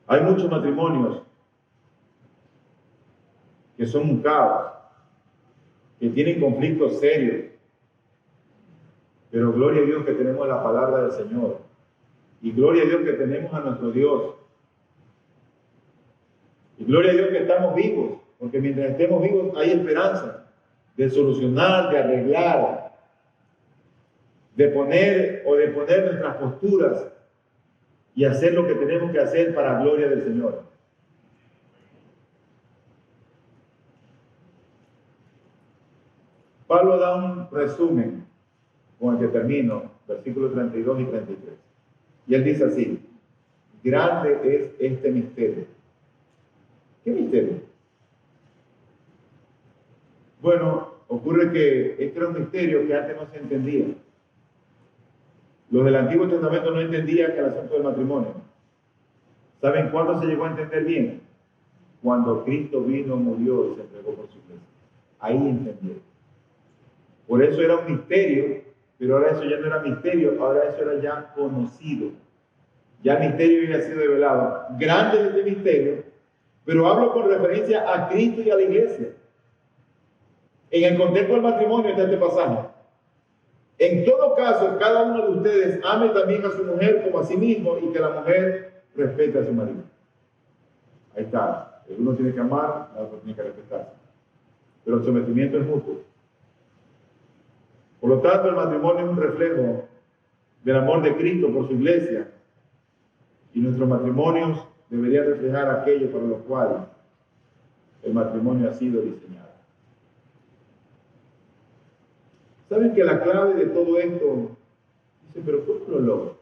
Hay muchos matrimonios que son un caos, que tienen conflictos serios. Pero gloria a Dios que tenemos la palabra del Señor. Y gloria a Dios que tenemos a nuestro Dios. Y gloria a Dios que estamos vivos, porque mientras estemos vivos hay esperanza de solucionar, de arreglar, de poner nuestras posturas y hacer lo que tenemos que hacer para gloria del Señor. Pablo da un resumen con el que termino, versículos 32 y 33. Y él dice así: grande es este misterio. ¿Qué misterio? Bueno, ocurre que este era un misterio que antes no se entendía. Los del Antiguo Testamento no entendían el asunto del matrimonio. ¿Saben cuándo se llegó a entender bien? Cuando Cristo vino, murió y se entregó por su iglesia. Ahí entendieron. Por eso era un misterio, pero ahora eso ya no era misterio, ahora eso era ya conocido. Ya el misterio había sido develado. Grande es este misterio, pero hablo con referencia a Cristo y a la iglesia. En el contexto del matrimonio está este pasaje. En todo caso, cada uno de ustedes ame también a su mujer como a sí mismo y que la mujer respete a su marido. Ahí está. El uno tiene que amar, el otro tiene que respetarse. Pero el sometimiento es mutuo. Por lo tanto, el matrimonio es un reflejo del amor de Cristo por su iglesia. Y nuestros matrimonios deberían reflejar aquello para lo cual el matrimonio ha sido diseñado. ¿Saben que la clave de todo esto? Dice, pero ¿cómo lo logro?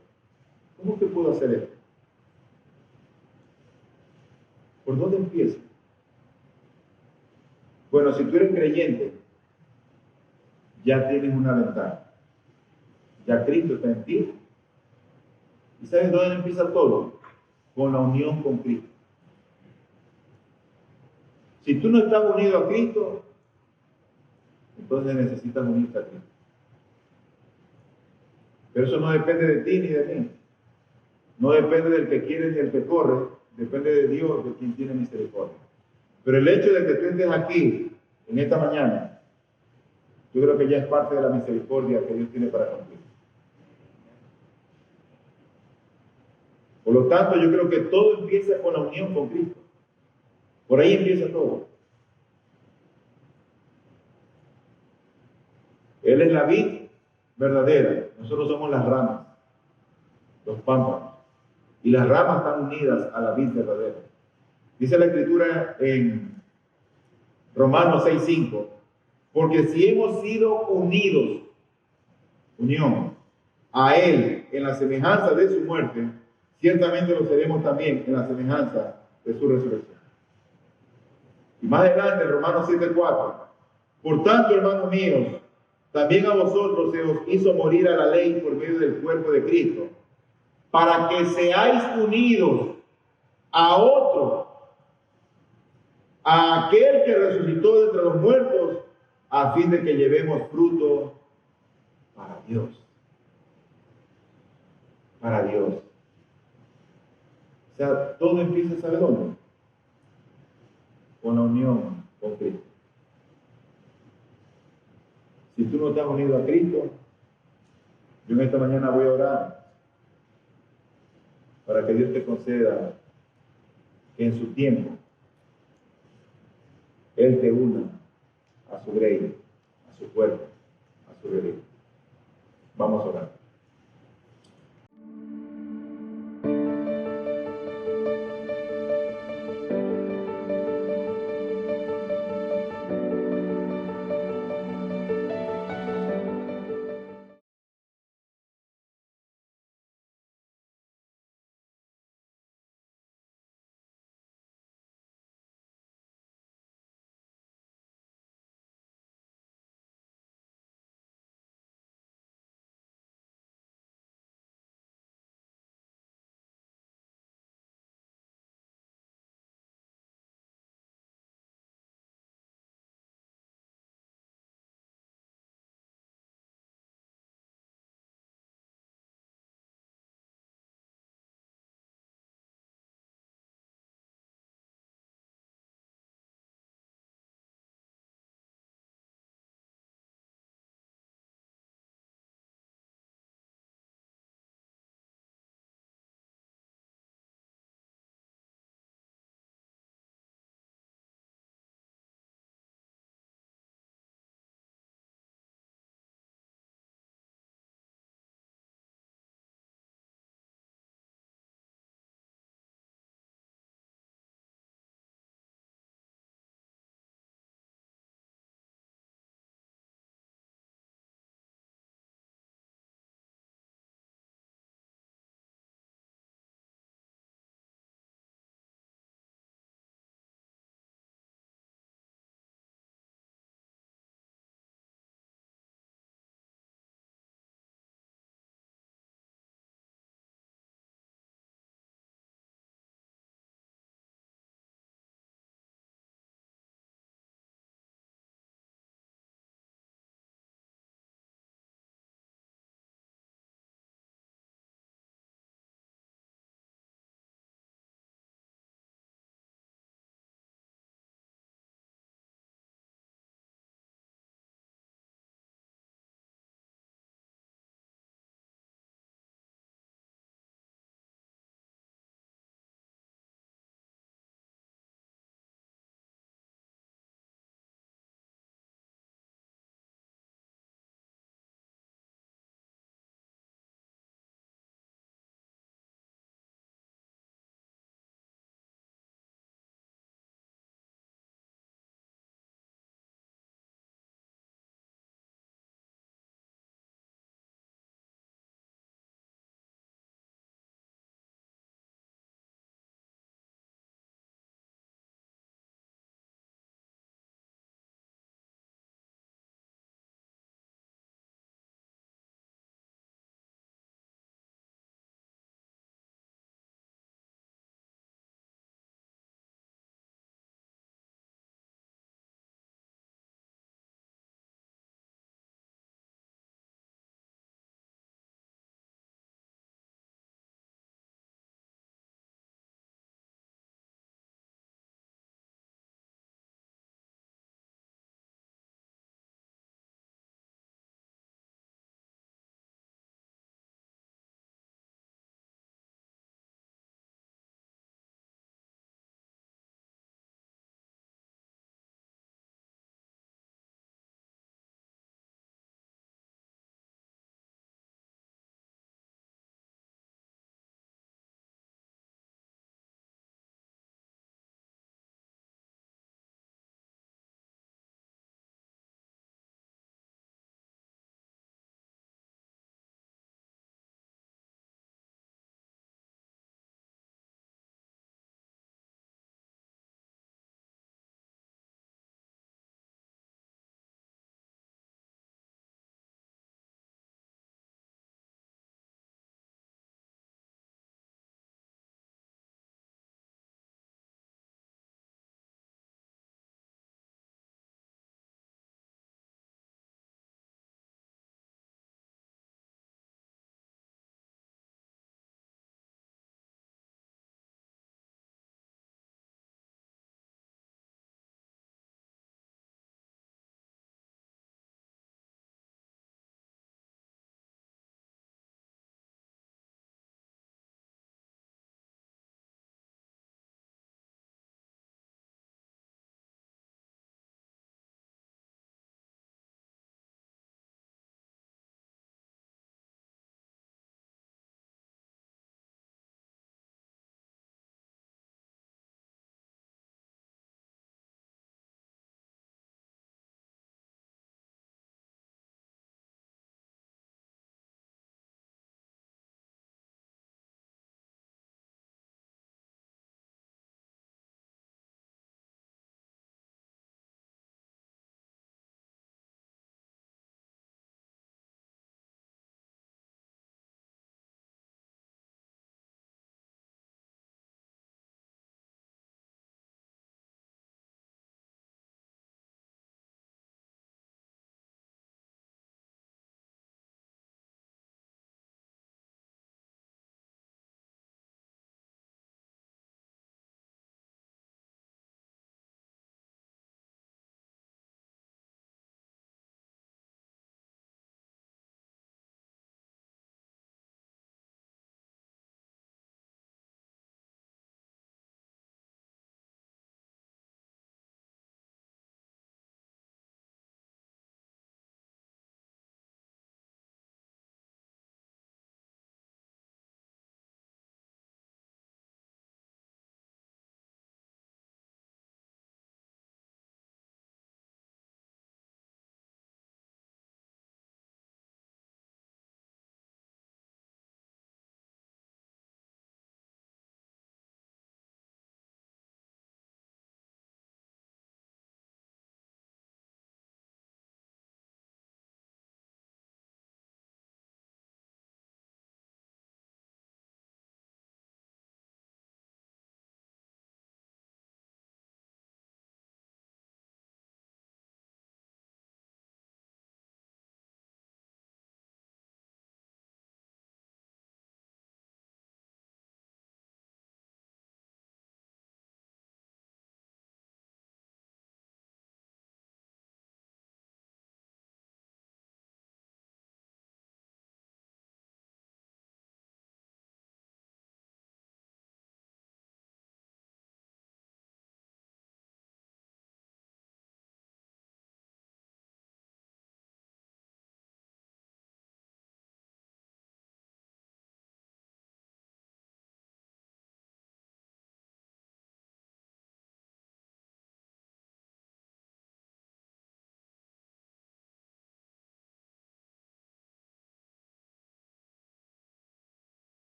¿Cómo que puedo hacer esto? ¿Por dónde empiezo? Bueno, si tú eres creyente, ya tienes una ventaja. Ya Cristo está en ti. ¿Y sabes dónde empieza todo? Con la unión con Cristo. Si tú no estás unido a Cristo, entonces necesitas unirte a Cristo. Pero eso no depende de ti ni de mí. No depende del que quiere ni del que corre. Depende de Dios, de quien tiene misericordia. Pero el hecho de que tú estés aquí, en esta mañana, yo creo que ya es parte de la misericordia que Dios tiene para contigo. Por lo tanto, yo creo que todo empieza con la unión con Cristo. Por ahí empieza todo. Él es la vid verdadera. Nosotros somos las ramas, los pámpanos. Y las ramas están unidas a la vid verdadera. Dice la Escritura en Romanos 6:5, porque si hemos sido unidos, unión, a Él en la semejanza de su muerte, ciertamente lo seremos también en la semejanza de su resurrección. Y más adelante, en Romanos 7:4, por tanto, hermanos míos, también a vosotros se os hizo morir a la ley por medio del cuerpo de Cristo, para que seáis unidos a otro, a aquel que resucitó de entre los muertos, a fin de que llevemos fruto para Dios. Para Dios. O sea, todo empieza, ¿sabe dónde? Con la unión con Cristo. Si tú no te has unido a Cristo, yo en esta mañana voy a orar para que Dios te conceda que en su tiempo Él te una a su reino, a su cuerpo, a su religión. Vamos a orar.